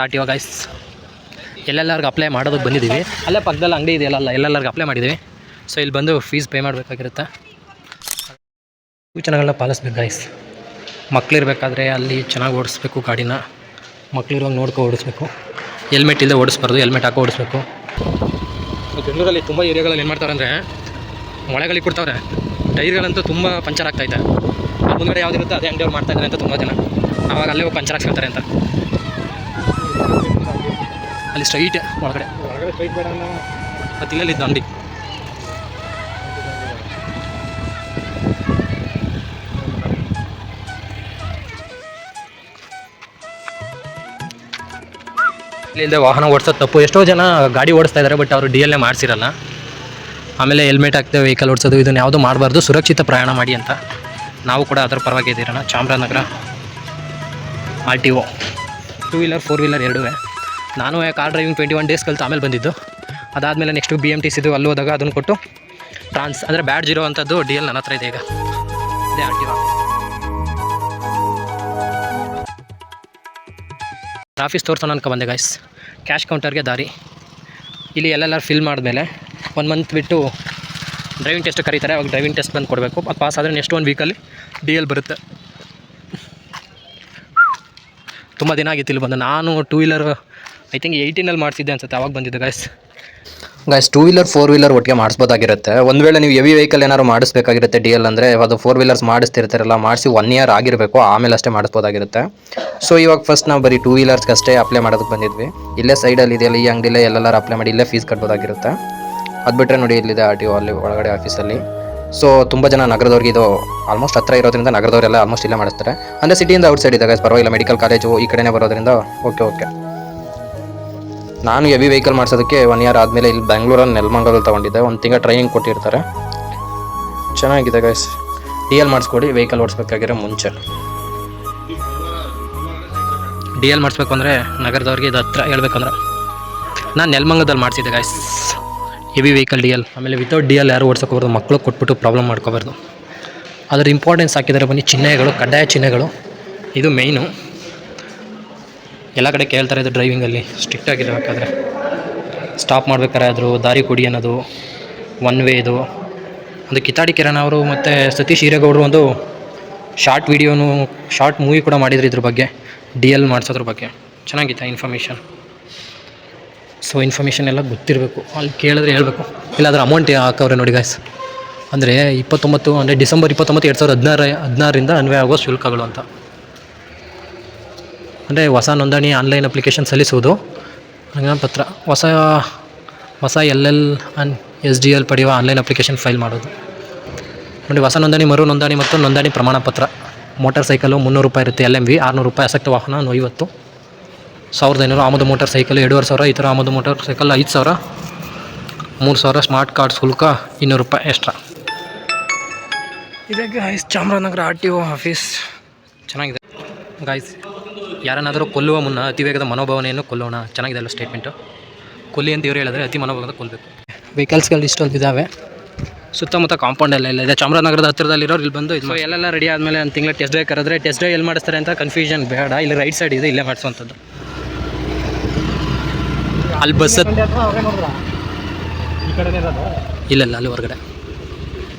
R guys ಎಲ್ಲೆಲ್ಲರಿಗೂ apply ಮಾಡೋದಕ್ಕೆ ಬಂದಿದ್ದೀವಿ. ಅಲ್ಲೇ ಪಕ್ಕದಲ್ಲಿ ಅಂಗಡಿ ಇದೆಯಲ್ಲ, ಎಲ್ಲೆಲ್ಲರಿಗೂ ಅಪ್ಲೈ ಮಾಡಿದ್ದೀವಿ. ಸೊ ಇಲ್ಲಿ ಬಂದು ಫೀಸ್ ಪೇ ಮಾಡಬೇಕಾಗಿರುತ್ತೆ. ಸೂಚನೆಗಳನ್ನ ಪಾಲಿಸ್ಬೇಕು ಗೈಸ್. ಮಕ್ಕಳಿರ್ಬೇಕಾದ್ರೆ ಅಲ್ಲಿ ಚೆನ್ನಾಗಿ ಓಡಿಸ್ಬೇಕು ಗಾಡಿನ. ಮಕ್ಕಳಿರುವಾಗ ನೋಡ್ಕೊ ಓಡಿಸ್ಬೇಕು. ಹೆಲ್ಮೆಟ್ ಇಲ್ಲದೆ ಓಡಿಸ್ಬಾರ್ದು, ಹೆಲ್ಮೆಟ್ ಹಾಕೋ ಓಡಿಸ್ಬೇಕು. ಬೆಂಗಳೂರಲ್ಲಿ ತುಂಬ ಏರಿಯಾಗಳಲ್ಲಿ ಏನು ಮಾಡ್ತಾರೆ ಅಂದರೆ ಮೊಳೆಗಳಿಗೆ ಕೊಡ್ತಾವ್ರೆ. ಟೈರ್ಗಳಂತೂ ತುಂಬ ಪಂಚರ್ ಆಗ್ತಾಯಿದೆ. ಮುಂದ್ಗಡೆ ಯಾವುದಿರುತ್ತೆ ಅದೇ ಅಂಗಡಿಯವ್ರು ಮಾಡ್ತಾಯಿದ್ದಾರೆ ಅಂತ ತುಂಬ ಜನ. ಆವಾಗ ಅಲ್ಲೇ ಹೋಗಿ ಪಂಚರ್ ಹಾಕ್ಸ್ಕೊಳ್ತಾರೆ ಅಂತ. ಅಲ್ಲಿ ಸ್ಟ್ರೈಟ್ ಒಳಗಡೆ ಸ್ಟ್ರೈಟ್ ಬೇಡ ಮತ್ತು ಇಲ್ಲಿದ್ದು ಅಂಗಡಿ. ಇಲ್ಲಿಂದ ವಾಹನ ಓಡಿಸೋದು ತಪ್ಪು. ಎಷ್ಟೋ ಜನ ಗಾಡಿ ಓಡಿಸ್ತಾ ಇದ್ದಾರೆ, ಬಟ್ ಅವರು DL ಮಾಡಿಸಿರಲ್ಲ. ಆಮೇಲೆ ಹೆಲ್ಮೆಟ್ ಹಾಕ್ತೇವೆ ವೆಹಿಕಲ್ ಓಡಿಸೋದು, ಇದನ್ನು ಯಾವುದೂ ಮಾಡಬಾರ್ದು. ಸುರಕ್ಷಿತ ಪ್ರಯಾಣ ಮಾಡಿ ಅಂತ ನಾವು ಕೂಡ ಅದರ ಪರವಾಗಿ ಇದ್ದೀರೋಣ. ಚಾಮರಾಜನಗರ RTO 2 ವೀಲರ್ 4 ವೀಲರ್ ಎರಡೂ. ನಾನು ಕಾರ್ ಡ್ರೈವಿಂಗ್ 21 ಡೇಸ್ ಕಲಿತು ಆಮೇಲೆ ಬಂದಿದ್ದು. ಅದಾದಮೇಲೆ ನೆಕ್ಸ್ಟು BMTC ಅಲ್ಲಿ ಹೋದಾಗ ಅದನ್ನು ಕೊಟ್ಟು ಅಂದರೆ ಬ್ಯಾಡ್ಜ್ ಇರೋ ಅಂಥದ್ದು DL ನನ್ನ ಹತ್ರ ಇದೆ. ಈಗ ಇದೇ RTO. ಆಫೀಸ್ ತೋರಿಸೋಣ ಅನ್ಕೊ ಬಂದೆ ಗೈಸ್. ಕ್ಯಾಶ್ ಕೌಂಟರ್ಗೆ ದಾರಿ. ಇಲ್ಲಿ ಎಲ್ಲೆಲ್ಲರೂ ಫಿಲ್ ಮಾಡಿದ್ಮೇಲೆ 1 ಮಂತ್ ಬಿಟ್ಟು ಡ್ರೈವಿಂಗ್ ಟೆಸ್ಟ್ ಕರೀತಾರೆ. ಅವಾಗ ಡ್ರೈವಿಂಗ್ ಟೆಸ್ಟ್ ಬಂದು ಕೊಡಬೇಕು. ಅದು ಪಾಸ್ ಆದರೆ ನೆಕ್ಸ್ಟ್ 1 ವೀಕಲ್ಲಿ DL ಬರುತ್ತೆ. ತುಂಬ ದಿನ ಆಗಿತ್ತು ಇಲ್ಲಿ ಬಂದು. ನಾನು 2 ವೀಲರ್ ಐ ಥಿಂಕ್ 18 ಮಾಡಿಸಿದ್ದೆ ಅನ್ಸುತ್ತೆ, ಅವಾಗ ಬಂದಿದ್ದು ಗೈಸ್. 2 ವೀಲರ್ 4 ವೀಲರ್ ಒಟ್ಟಿಗೆ ಮಾಡಿಸ್ಬೋದಾಗಿರುತ್ತೆ. ಒಂದು ವೇಳೆ ನೀವು ಹೆವಿ ವೆಹಿಕಲ್ ಏನಾದ್ರು ಮಾಡಿಸ್ಬೇಕಾಗಿರುತ್ತೆ DL ಅಂದರೆ, ಅದು 4 ವೀಲರ್ಸ್ ಮಾಡಿಸ್ತಿರ್ತಾರಲ್ಲ, ಮಾಡಿಸಿ 1 ಇಯರ್ ಆಗಿರಬೇಕು, ಆಮೇಲೆ ಅಷ್ಟೇ ಮಾಡಿಸ್ಬೋದಾಗಿರುತ್ತೆ. ಸೊ ಇವಾಗ ಫಸ್ಟ್ ನಾವು ಬರೀ 2 ವೀಲರ್ಸ್ಗೆ ಅಷ್ಟೇ ಅಪ್ಲೈ ಮಾಡೋದಕ್ಕೆ ಬಂದಿದ್ವಿ. ಇಲ್ಲೇ ಸೈಡಲ್ಲಿ ಇದೆಯಲ್ಲ ಈ ಅಂಗಡಿಲೇ ಎಲ್ಲರೂ ಅಪ್ಲೈ ಮಾಡಿ ಇಲ್ಲೇ ಫೀಸ್ ಕಟ್ಬೋದಾಗಿರುತ್ತೆ. ಅದು ಬಿಟ್ಟರೆ ನೋಡಿ ಇಲ್ಲಿದೆ RTO ಅಲ್ಲಿ ಒಳಗಡೆ ಆಫೀಸಲ್ಲಿ. ಸೊ ತುಂಬ ಜನ ನಗರದವ್ರಿಗೆ ಇದು ಆಲ್ಮೋಸ್ಟ್ ಹತ್ರ ಇರೋದ್ರಿಂದ ನಗರದವರೆಲ್ಲ ಆಲ್ಮೋಸ್ಟ್ ಇಲ್ಲೇ ಮಾಡಿಸ್ತಾರೆ. ಅಂದರೆ ಸಿಟಿಯಿಂದ ಔಟ್ ಸೈಡ್ ಇದೆ ಗೈಸ್, ಪರವಾಗಿಲ್ಲ. ಮೆಡಿಕಲ್ ಕಾಲೇಜು ಈ ಕಡೆನೇ ಬರೋದ್ರಿಂದ ಓಕೆ. ನಾನು ಹೆವಿ ವೆಹಿಕಲ್ ಮಾಡಿಸೋದಕ್ಕೆ 1 ಇಯರ್ ಆದಮೇಲೆ ಇಲ್ಲಿ ಬೆಂಗಳೂರಲ್ಲಿ ನೆಲಮಂಗಲದಲ್ಲಿ ತೊಗೊಂಡಿದ್ದೆ. 1 ತಿಂಗಳು ಟ್ರೈನಿಂಗ್ ಕೊಟ್ಟಿರ್ತಾರೆ. ಚೆನ್ನಾಗಿದೆ ಗೈಸ್. DL ಮಾಡಿಸ್ಕೊಡಿ ವೆಹಿಕಲ್ ಓಡಿಸ್ಬೇಕಾಗಿರೋ ಮುಂಚೆ. DL ಮಾಡಿಸ್ಬೇಕು ಅಂದರೆ ನಗರದವ್ರಿಗೆ ಇದು ಹತ್ರ ಹೇಳ್ಬೇಕಂದ್ರೆ ನಾನು ನೆಲಮಂಗಲದಲ್ಲಿ ಮಾಡಿಸಿದ್ದೆ ಗೈಸ್, ಹೆವಿ ವೆಹಿಕಲ್ DL. ಆಮೇಲೆ ವಿತೌಟ್ DL ಯಾರು ಓಡಿಸೋಕೋಬಾರ್ದು, ಮಕ್ಕಳು ಕೊಟ್ಬಿಟ್ಟು ಪ್ರಾಬ್ಲಮ್ ಮಾಡ್ಕೋಬಾರ್ದು. ಅದರ ಇಂಪಾರ್ಟೆನ್ಸ್ ಹಾಕಿದರೆ ಬನ್ನಿ. ಚಿಹ್ನೆಗಳು, ಕಡ್ಡಾಯ ಚಿಹ್ನೆಗಳು, ಇದು ಮೇಯ್ನು. ಎಲ್ಲ ಕಡೆ ಕೇಳ್ತಾರೆ ಇದು ಡ್ರೈವಿಂಗಲ್ಲಿ ಸ್ಟ್ರಿಕ್ಟ್ ಆಗಿರಬೇಕಾದ್ರೆ. ಸ್ಟಾಪ್ ಮಾಡ್ಬೇಕಾದ್ರೆ ಆದರೂ ದಾರಿ ಕೊಡಿ ಅನ್ನೋದು, 1 ವೇ ಇದು. ಒಂದು ಕಿತಾಡಿ ಕಿರಣ್ ಅವರು ಮತ್ತು ಸತೀಶ್ ಹಿರೇಗೌಡರು ಒಂದು ಶಾರ್ಟ್ ಮೂವಿ ಕೂಡ ಮಾಡಿದ್ರು ಇದ್ರ ಬಗ್ಗೆ, DL ಮಾಡಿಸೋದ್ರ ಬಗ್ಗೆ. ಚೆನ್ನಾಗಿತ್ತು ಇನ್ಫಾರ್ಮೇಷನ್. ಸೊ ಇನ್ಫಾರ್ಮೇಷನ್ ಎಲ್ಲ ಗೊತ್ತಿರಬೇಕು, ಅಲ್ಲಿ ಕೇಳಿದ್ರೆ ಹೇಳಬೇಕು. ಇಲ್ಲಾಂದ್ರೆ ಅಮೌಂಟ್ ಹಾಕವ್ರೆ ನೋಡಿ ಗಾಯ್ಸ್. ಅಂದರೆ 29 ಅಂದರೆ ಡಿಸೆಂಬರ್ 29, 2016ರಿಂದ ಅನ್ವಯ ಆಗೋ ಶುಲ್ಕಗಳು ಅಂತ. ಅಂದರೆ ಹೊಸ ನೋಂದಣಿ ಆನ್ಲೈನ್ ಅಪ್ಲಿಕೇಶನ್ ಸಲ್ಲಿಸುವುದು, ಪತ್ರ, ಹೊಸ LL ಆ್ಯಂಡ್ SDL ಪಡೆಯುವ ಆನ್ಲೈನ್ ಅಪ್ಲಿಕೇಶನ್ ಫೈಲ್ ಮಾಡೋದು. ನೋಡಿ ಹೊಸ ನೋಂದಣಿ, ಮರು ನೋಂದಣಿ ಮತ್ತು ನೋಂದಣಿ ಪ್ರಮಾಣ ಪತ್ರ. ಮೋಟಾರ್ ಸೈಕಲು 300 ರೂಪಾಯಿ ಇರುತ್ತೆ, LMV 600 ರೂಪಾಯಿ, ಅಸಕ್ತ ವಾಹನ 50, 1500 ಆಮದು ಮೋಟಾರ್ ಸೈಕಲ್ 2500, ಈ ಥರ ಆಮದು ಮೋಟಾರ್ ಸೈಕಲ್ 5000, 3000 ಸ್ಮಾರ್ಟ್ ಕಾರ್ಡ್ ಶುಲ್ಕ 200 ರೂಪಾಯಿ ಎಕ್ಸ್ಟ್ರಾ. ಇದೆ ಗಾಯ್ಸ್ ಚಾಮರಾಜನಗರ RTO ಆಫೀಸ್. ಚೆನ್ನಾಗಿದೆ ಗಾಯ್ಸ್. ಯಾರನ್ನಾದರೂ ಕೊಲ್ಲುವ ಮುನ್ನ ಅತಿ ವೇಗದ ಮನೋಭಾವನೆಯನ್ನು ಕೊಲ್ಲೋಣ. ಚೆನ್ನಾಗಿದೆ ಅಲ್ಲ ಸ್ಟೇಟ್ಮೆಂಟು. ಕೊಲ್ಲಿ ಅಂತ ಇವರು ಹೇಳಿದ್ರೆ ಅತಿ ಮನೋಭಾವದ ಕೊಲ್ಲಬೇಕು. ವೆಹಿಕಲ್ಸ್ಗಳು ಇಷ್ಟೊಂದು ಇದ್ದಾವೆ. ಸುತ್ತಮುತ್ತ ಕಾಂಪೌಂಡ್ ಎಲ್ಲ ಇದೆ. ಚಾಮರಾಜನಗರದ ಹತ್ತಿರದಲ್ಲಿರೋರು ಇಲ್ಲಿ ಬಂದು ಇದು ಎಲ್ಲೆಲ್ಲ ರೆಡಿ ಆದಮೇಲೆ 1 ತಿಂಗಳು ಟೆಸ್ಟ್ ಡ್ರೈವ್ ಕರೆದ್ರೆ ಟೆಸ್ಟ್ ಡ್ರೈವ್ ಎಲ್ಲಿ ಮಾಡಿಸ್ತಾರೆ ಅಂತ ಕನ್ಫ್ಯೂಷನ್ ಬೇಡ. ಇಲ್ಲಿ ರೈಟ್ ಸೈಡ್ ಇದೆ, ಇಲ್ಲೇ ಮಾಡಿಸುವಂಥದ್ದು. ಅಲ್ಲಿ ಬಸ್ ಇಲ್ಲ ಅಲ್ಲಿ ಹೊರಗಡೆ.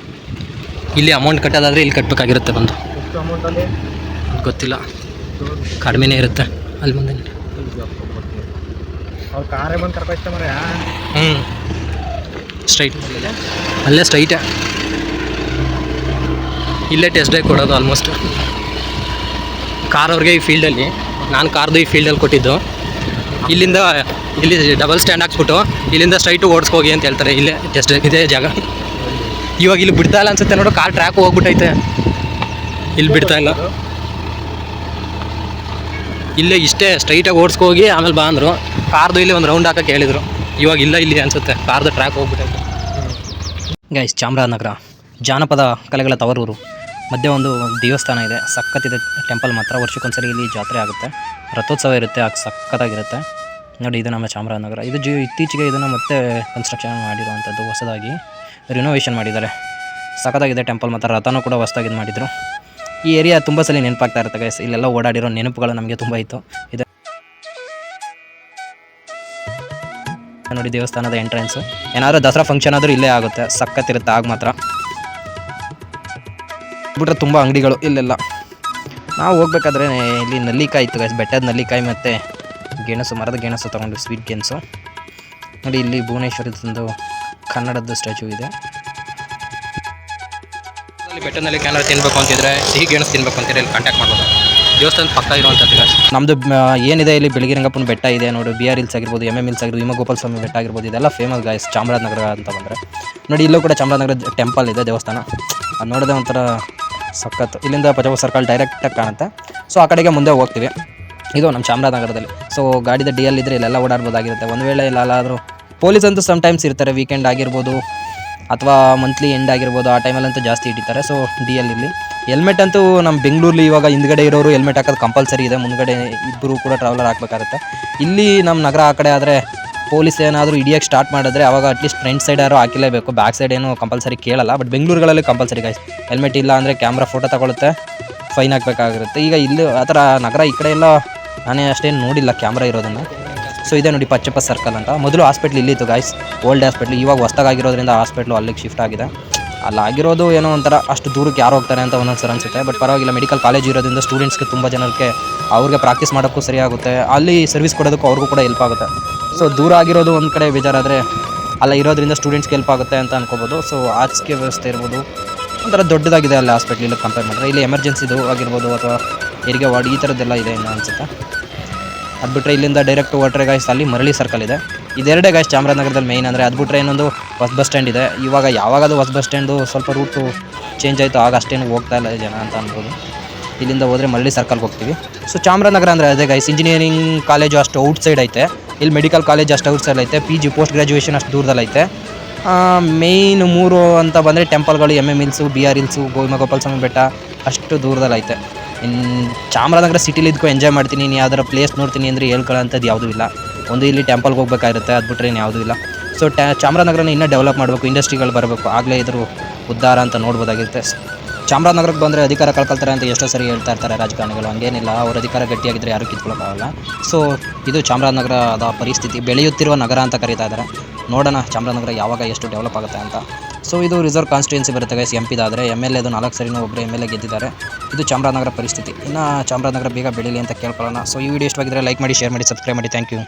ಇಲ್ಲಿ ಅಮೌಂಟ್ ಕಟ್ಟೋದಾದರೆ ಇಲ್ಲಿ ಕಟ್ಟಬೇಕಾಗಿರುತ್ತೆ ಬಂದು. ಗೊತ್ತಿಲ್ಲ, ಕಡಿಮೆನೇ ಇರುತ್ತೆ ಅಲ್ಲಿ ಮುಂದೆ. ಸ್ಟ್ರೈಟ್ ಅಲ್ಲೇ ಸ್ಟ್ರೈಟೇ, ಇಲ್ಲೇ ಟೆಸ್ಟ್ ಡ್ರೈವ್ ಕೊಡೋದು ಆಲ್ಮೋಸ್ಟ್. ಕಾರ್ ಅವ್ರಿಗೆ ಈ ಫೀಲ್ಡಲ್ಲಿ, ನಾನು ಕಾರ್ದು ಈ ಫೀಲ್ಡಲ್ಲಿ ಕೊಟ್ಟಿದ್ದು. ಇಲ್ಲಿ ಡಬಲ್ ಸ್ಟ್ಯಾಂಡ್ ಹಾಕ್ಸ್ಬಿಟ್ಟು ಇಲ್ಲಿಂದ ಸ್ಟ್ರೈಟು ಓಡಿಸ್ಕೋಗಿ ಅಂತ ಹೇಳ್ತಾರೆ. ಇಲ್ಲೇ ಟೆಸ್ಟ್ ಡ್ರೈವ್ ಇದೇ ಜಾಗ. ಇವಾಗ ಇಲ್ಲಿ ಬಿಡ್ತಾ ಇಲ್ಲ ಅನ್ಸುತ್ತೆ ನೋಡು, ಕಾರ್ ಟ್ರ್ಯಾಕ್ ಹೋಗ್ಬಿಟ್ಟೈತೆ, ಇಲ್ಲಿ ಬಿಡ್ತಾ ಇಲ್ಲ. ಇಲ್ಲೇ ಇಷ್ಟೇ ಸ್ಟ್ರೈಟಾಗಿ ಓಡಿಸ್ಕೋಗಿ ಆಮೇಲೆ ಬಾ ಅಂದರು. ಕಾರ್ದು ಇಲ್ಲಿ ಒಂದು ರೌಂಡ್ ಹಾಕೋಕ್ಕೆ ಹೇಳಿದರು. ಇವಾಗ ಇಲ್ಲಿ ಅನಿಸುತ್ತೆ, ಕಾರ್ದು ಟ್ರ್ಯಾಕ್ ಹೋಗ್ಬಿಟ್ಟೈತೆ. ಗೈಸ್ ಚಾಮರಾಜನಗರ ಜಾನಪದ ಕಲೆಗಳ ತವರೂರು. ಮಧ್ಯೆ ಒಂದು ದೇವಸ್ಥಾನ ಇದೆ, ಸಖತ್ತಿದೆ ಟೆಂಪಲ್ ಮಾತ್ರ. ವರ್ಷಕ್ಕೊಂದ್ಸರಿ ಇಲ್ಲಿ ಜಾತ್ರೆ ಆಗುತ್ತೆ, ರಥೋತ್ಸವ ಇರುತ್ತೆ, ಸಖತ್ತಾಗಿರುತ್ತೆ ನೋಡಿ. ಇದು ನಮ್ಮ ಚಾಮರಾಜನಗರ. ಇದು ಇತ್ತೀಚೆಗೆ ಇದನ್ನು ಮತ್ತೆ ಕನ್ಸ್ಟ್ರಕ್ಷನ್ ಮಾಡಿರುವಂಥದ್ದು, ಹೊಸದಾಗಿ ರಿನೋವೇಷನ್ ಮಾಡಿದ್ದಾರೆ. ಸಖತ್ತಾಗಿದೆ ಟೆಂಪಲ್ ಮಾತ್ರ. ರಥನೂ ಕೂಡ ಹೊಸದಾಗಿ ಮಾಡಿದರು. ಈ ಏರಿಯಾ ತುಂಬ ಸಲ ನೆನಪಾಗ್ತಾ ಇರುತ್ತೆ ಗೈಸ್. ಇಲ್ಲೆಲ್ಲ ಓಡಾಡಿರೋ ನೆನಪುಗಳು ನಮಗೆ ತುಂಬ ಇತ್ತು. ಇದು ನೋಡಿ ದೇವಸ್ಥಾನದ ಎಂಟ್ರೆನ್ಸು. ಏನಾದರೂ ದಸರಾ ಫಂಕ್ಷನ್ ಆದರೂ ಇಲ್ಲೇ ಆಗುತ್ತೆ, ಸಖತ್ತಿರುತ್ತೆ ಆಗ ಮಾತ್ರ. ಬಿಟ್ರೆ ತುಂಬ ಅಂಗಡಿಗಳು ಇಲ್ಲೆಲ್ಲ. ನಾವು ಹೋಗ್ಬೇಕಾದ್ರೆ ಇಲ್ಲಿ ನಲ್ಲಿಕಾಯಿ ಇತ್ತು ಗೈಸ್, ಬೆಟ್ಟದ ನಲ್ಲಿಕಾಯಿ ಮತ್ತು ಗೆಣಸು, ಮರದ ಗೆಣಸು ತೊಗೊಂಡು, ಸ್ವೀಟ್ ಗೆಣಸು. ನೋಡಿ ಇಲ್ಲಿ ಭುವನೇಶ್ವರದೊಂದು ಕನ್ನಡದ ಸ್ಟ್ಯಾಚು ಇದೆ. ಅಲ್ಲಿ ಬೆಟ್ಟದಲ್ಲಿ ಏನಾದ್ರು ತಿನ್ಬೇಕು ಅಂತಿದ್ರೆ, ಸಿಹಿ ಗೆಣಸು ತಿನ್ಬೇಕು ಅಂತಿದ್ರೆ ಇಲ್ಲಿ ಕಾಂಟ್ಯಾಕ್ಟ್ ಮಾಡ್ಬೋದು. ದೇವಸ್ಥಾನದ ಪಕ್ಕ ಇರುವಂಥದ್ದು ಗೈಸ್. ನಮ್ಮದು ಏನಿದೆ ಇಲ್ಲಿ ಬೆಳಗಿರಂಗಪ್ಪನ ಬೆಟ್ಟ ಇದೆ ನೋಡಿ, BR ಹಿಲ್ಸ್ ಆಗಿರ್ಬೋದು, MM ಹಿಲ್ಸ್ ಆಗಿರ್ಬೋದು, ಹಿಮಗೋಪಾಲ ಸ್ವಾಮಿ ಬೆಟ್ಟ ಆಗಿರ್ಬೋದು, ಇದೆಲ್ಲ ಫೇಮಸ್ ಗೈಸ್ ಚಾಮರಾಜನಗರ ಅಂತ ಬಂದರೆ. ನೋಡಿ ಇಲ್ಲೂ ಕೂಡ ಚಾಮರಾಜನಗರ ಟೆಂಪಲ್ ಇದೆ, ದೇವಸ್ಥಾನ. ಅದು ನೋಡಿದ್ರೆ ಒಂಥರ ಸಖತ್ತು. ಇಲ್ಲಿಂದ ಪಜಾವ ಸರ್ಕಲ್ ಡೈರೆಕ್ಟಾಗಿ ಕಾಣುತ್ತೆ. ಸೊ ಆ ಕಡೆಗೆ ಮುಂದೆ ಹೋಗ್ತೀವಿ. ಇದು ನಮ್ಮ ಚಾಮರಾಜನಗರದಲ್ಲಿ. ಸೊ ಗಾಡಿದ DL ಇದ್ದರೆ ಇಲ್ಲೆಲ್ಲ ಓಡಾಡ್ಬೋದಾಗಿರುತ್ತೆ. ಒಂದು ವೇಳೆ ಇಲ್ಲಾದರೂ ಪೊಲೀಸ್ ಅಂತೂ ಸಮ್ಟೈಮ್ಸ್ ಇರ್ತಾರೆ, ವೀಕೆಂಡ್ ಆಗಿರ್ಬೋದು ಅಥವಾ ಮಂತ್ಲಿ ಎಂಡ್ ಆಗಿರ್ಬೋದು, ಆ ಟೈಮಲ್ಲಂತೂ ಜಾಸ್ತಿ ಇಟ್ಟಿರ್ತಾರೆ. ಸೊ DL ಇಲ್ಲಿ ಹೆಲ್ಮೆಟ್ ಅಂತೂ ನಮ್ಮ ಬೆಂಗಳೂರಲ್ಲಿ ಇವಾಗ ಹಿಂದ್ಗಡೆ ಇರೋರು ಹೆಲ್ಮೆಟ್ ಹಾಕೋದು ಕಂಪಲ್ಸರಿ ಇದೆ, ಮುಂದ್ಗಡೆ ಇಬ್ಬರು ಕೂಡ ಟ್ರಾವೆಲರ್ ಹಾಕಬೇಕಾಗುತ್ತೆ. ಇಲ್ಲಿ ನಮ್ಮ ನಗರ ಆ ಕಡೆ ಆದರೆ ಪೊಲೀಸ್ ಏನಾದರೂ ಹಿಡಿಯೋಕ್ಕೆ ಸ್ಟಾರ್ಟ್ ಮಾಡಿದ್ರೆ ಅವಾಗ ಅಟ್ಲೀಸ್ಟ್ ಫ್ರಂಟ್ ಸೈಡ್ ಯಾರು ಹಾಕಿಲೇಬೇಕು, ಬ್ಯಾಕ್ ಸೈಡ್ ಏನು ಕಂಪಲ್ಸರಿ ಕೇಳಲ್ಲ. ಬಟ್ ಬೆಂಗಳೂರುಗಳಲ್ಲಿ ಕಂಪಲ್ಸರಿ ಗೈಸ್, ಹೆಲ್ಮೆಟ್ ಇಲ್ಲ ಅಂದರೆ ಕ್ಯಾಮ್ರಾ ಫೋಟೋ ತಗೊಳುತ್ತೆ, ಫೈನ್ ಹಾಕಬೇಕಾಗಿರುತ್ತೆ. ಈಗ ಇಲ್ಲಿ ಆ ಥರ ನಗರ ಈ ಕಡೆ ಎಲ್ಲ ನಾನೇ ಅಷ್ಟೇನು ನೋಡಿಲ್ಲ ಕ್ಯಾಮ್ರಾ ಇರೋದನ್ನು. ಸೊ ಇದೆ ನೋಡಿ ಪಚ್ಚಪ್ಪ ಸರ್ಕಲ್ ಅಂತ. ಮೊದಲು ಹಾಸ್ಪಿಟ್ಲ್ ಇಲ್ಲಿತ್ತು ಗಾಯ್ಸ್, ಓಲ್ಡ್ ಹಾಸ್ಪಿಟ್ಲ್. ಇವಾಗ ಹೊಸ್ದಾಗಿರೋದ್ರಿಂದ ಹಾಸ್ಪಿಟ್ಲು ಅಲ್ಲಿಗೆ ಶಿಫ್ಟ್ ಆಗಿದೆ. ಅಲ್ಲಾಗಿರೋದು ಏನೋ ಒಂಥರ ಅಷ್ಟು ದೂರಕ್ಕೆ ಯಾರು ಹೋಗ್ತಾರೆ ಅಂತ ಒಂದೊಂದು ಅನಿಸುತ್ತೆ. ಬಟ್ ಪರವಾಗಿಲ್ಲ, ಮೆಡಿಕಲ್ ಕಾಲೇಜ್ ಇರೋದ್ರಿಂದ ಸ್ಟೂಡೆಂಟ್ಸ್ಗೆ ತುಂಬ ಜನಕ್ಕೆ ಅವ್ರಿಗೆ ಪ್ರಾಕ್ಟೀಸ್ ಮಾಡೋಕ್ಕೂ ಸರಿಯಾಗುತ್ತೆ, ಅಲ್ಲಿ ಸರ್ವಿಸ್ ಕೊಡೋದಕ್ಕೂ ಅವ್ರಿಗೂ ಕೂಡ ಹೆಲ್ಪ್ ಆಗುತ್ತೆ. ಸೊ ದೂರ ಆಗಿರೋದು ಒಂದು ಕಡೆ ಬೇಜಾರಾದರೆ ಅಲ್ಲ ಇರೋದ್ರಿಂದ ಸ್ಟೂಡೆಂಟ್ಸ್ಗೆ ಹೆಲ್ಪ್ ಆಗುತ್ತೆ ಅಂತ ಅನ್ಕೋಬೋದು. ಸೊ ಹಾಸಿಗೆ ವ್ಯವಸ್ಥೆ ಇರ್ಬೋದು, ಒಂಥರ ದೊಡ್ಡದಾಗಿದೆ ಅಲ್ಲಿ ಹಾಸ್ಪಿಟ್ಲಿಗೆ ಕಂಪೇರ್ ಮಾಡಿದ್ರೆ. ಇಲ್ಲಿ ಎಮರ್ಜೆನ್ಸಿದು ಆಗಿರ್ಬೋದು ಅಥವಾ ಹೆರಿಗೆ ವಾರ್ಡ್ ಈ ಥರದ್ದೆಲ್ಲ ಇದೆ ಇನ್ನು ಅನಿಸುತ್ತೆ. ಅದು ಬಿಟ್ಟರೆ ಇಲ್ಲಿಂದ ಡೈರೆಕ್ಟ್ ಹೊರಟ್ರೆ ಗಾಯ್ಸ್ ಅಲ್ಲಿ ಮರಳಿ ಸರ್ಕಲ್ ಇದೆ. ಇದೆರಡೇ ಗಾಯ್ಸ್ ಚಾಮರಾಜನಗರದಲ್ಲಿ ಮೇಯ್ನ್ ಅಂದರೆ. ಅದು ಬಿಟ್ಟರೆ ಇನ್ನೊಂದು ಹೊಸ ಬಸ್ ಸ್ಟ್ಯಾಂಡ್ ಇದೆ. ಇವಾಗ ಯಾವಾಗದು ಹೊಸ ಬಸ್ ಸ್ಟ್ಯಾಂಡು ಸ್ವಲ್ಪ ರೂಟು ಚೇಂಜ್ ಆಯಿತು, ಆಗ ಅಷ್ಟೇನು ಹೋಗ್ತಾ ಇಲ್ಲ ಜನ ಅಂತ ಅನ್ಬೋದು. ಇಲ್ಲಿಂದ ಹೋದರೆ ಮರಳಿ ಸರ್ಕಲ್ಗೆ ಹೋಗ್ತೀವಿ. ಸೊ ಚಾಮರಾಜನಗರ ಅಂದರೆ ಅದೇ ಗೈಸ್, ಇಂಜಿನಿಯರಿಂಗ್ ಕಾಲೇಜು ಅಷ್ಟು ಔಟ್ ಸೈಡ್ ಐತೆ, ಇಲ್ಲಿ ಮೆಡಿಕಲ್ ಕಾಲೇಜ್ ಅಷ್ಟು ಔಟ್ ಸೈಡ್ ಐತೆ, PG ಪೋಸ್ಟ್ ಗ್ರ್ಯಾಜುಯೇಷನ್ ಅಷ್ಟು ದೂರದಲ್ಲಿ ಐತೆ. ಮೇಯ್ನ್ 3 ಅಂತ ಬಂದರೆ ಟೆಂಪಲ್ಗಳು, MM ಹಿಲ್ಸು, BR ಹಿಲ್ಸು, ಹಿಮಗೋಪಾಲ ಸ್ವಾಮಿ ಬೆಟ್ಟ ಅಷ್ಟು ದೂರದಲ್ಲಿ ಐತೆ. ಇನ್ನು ಚಾಮರಾಜನಗರ ಸಿಟಿಲಿ ಇದ್ಕೊ ಎಂಜಾಯ್ ಮಾಡ್ತೀನಿ, ನೀನು ಯಾವ್ದಾರ ಪ್ಲೇಸ್ ನೋಡ್ತೀನಿ ಅಂದರೆ ಹೇಳ್ಕೊಳ್ಳೋಂಥದ್ದು ಯಾವುದೂ ಇಲ್ಲ. ಒಂದು ಇಲ್ಲಿ ಟೆಂಪಲ್ಗೆ ಹೋಗ್ಬೇಕಾಗಿರುತ್ತೆ, ಅದು ಬಿಟ್ಟರೆ ಇನ್ನು ಯಾವುದೂ ಇಲ್ಲ. ಸೊ ಚಾಮರಾಜನಗರನ ಇನ್ನೂ ಡೆವಲಪ್ ಮಾಡಬೇಕು, ಇಂಡಸ್ಟ್ರಿಗಳು ಬರಬೇಕು, ಆಗಲೇ ಇದ್ರ ಉದ್ಧಾರ ಅಂತ ನೋಡ್ಬೋದಾಗಿರುತ್ತೆ. ಚಾಮರಾಜನಗರಕ್ಕೆ ಬಂದರೆ ಅಧಿಕಾರ ಕಳ್ಕೊಳ್ತಾರೆ ಅಂತ ಎಷ್ಟೋ ಸರಿ ಹೇಳ್ತಾ ಇರ್ತಾರೆ ರಾಜಕಾರಣಿಗಳು. ಹಂಗೇನಿಲ್ಲ, ಅವ್ರ ಅಧಿಕಾರ ಗಟ್ಟಿಯಾಗಿದ್ದರೆ ಯಾರೂ ಕಿತ್ಕೊಳ್ಳೋಕ್ಕಾಗಲ್ಲ. ಸೊ ಇದು ಚಾಮರಾಜನಗರದ ಪರಿಸ್ಥಿತಿ, ಬೆಳೆಯುತ್ತಿರುವ ನಗರ ಅಂತ ಕರೀತಾ ಇದ್ದಾರೆ. ನೋಡೋಣ ಚಾಮರಾಜನಗರ ಯಾವಾಗ ಎಷ್ಟು ಡೆವಲಪ್ ಆಗುತ್ತೆ ಅಂತ. ಸೊ ಇದು ರಿಸರ್ವ್ ಕಾನ್ಸ್ಟಿಟ್ಯೂನ್ಸಿ ಬರುತ್ತೆ ಗೈಸ್, MP ದಾದರೆ. MLA ಅದು 4 ಸರಿನೂ ಒಬ್ಬರು MLA ಗೆದ್ದಿದ್ದಾರೆ. ಇದು ಚಾಮರಾಜನಗರ ಪರಿಸ್ಥಿತಿ. ಇನ್ನು ಚಾಮರಾಜನಗರ ಬೇಗ ಬೆಳೀಲಿ ಅಂತ ಕೇಳ್ಕೊಳ್ಳೋಣ. ಸೊ ಈ ವಿಡಿಯೋ ಇಷ್ಟವಾಗಿದ್ದರೆ ಲೈಕ್ ಮಾಡಿ, ಶೇರ್ ಮಾಡಿ, ಸಬ್ಸ್ಕ್ರೈಬ್ ಮಾಡಿ. Thank you.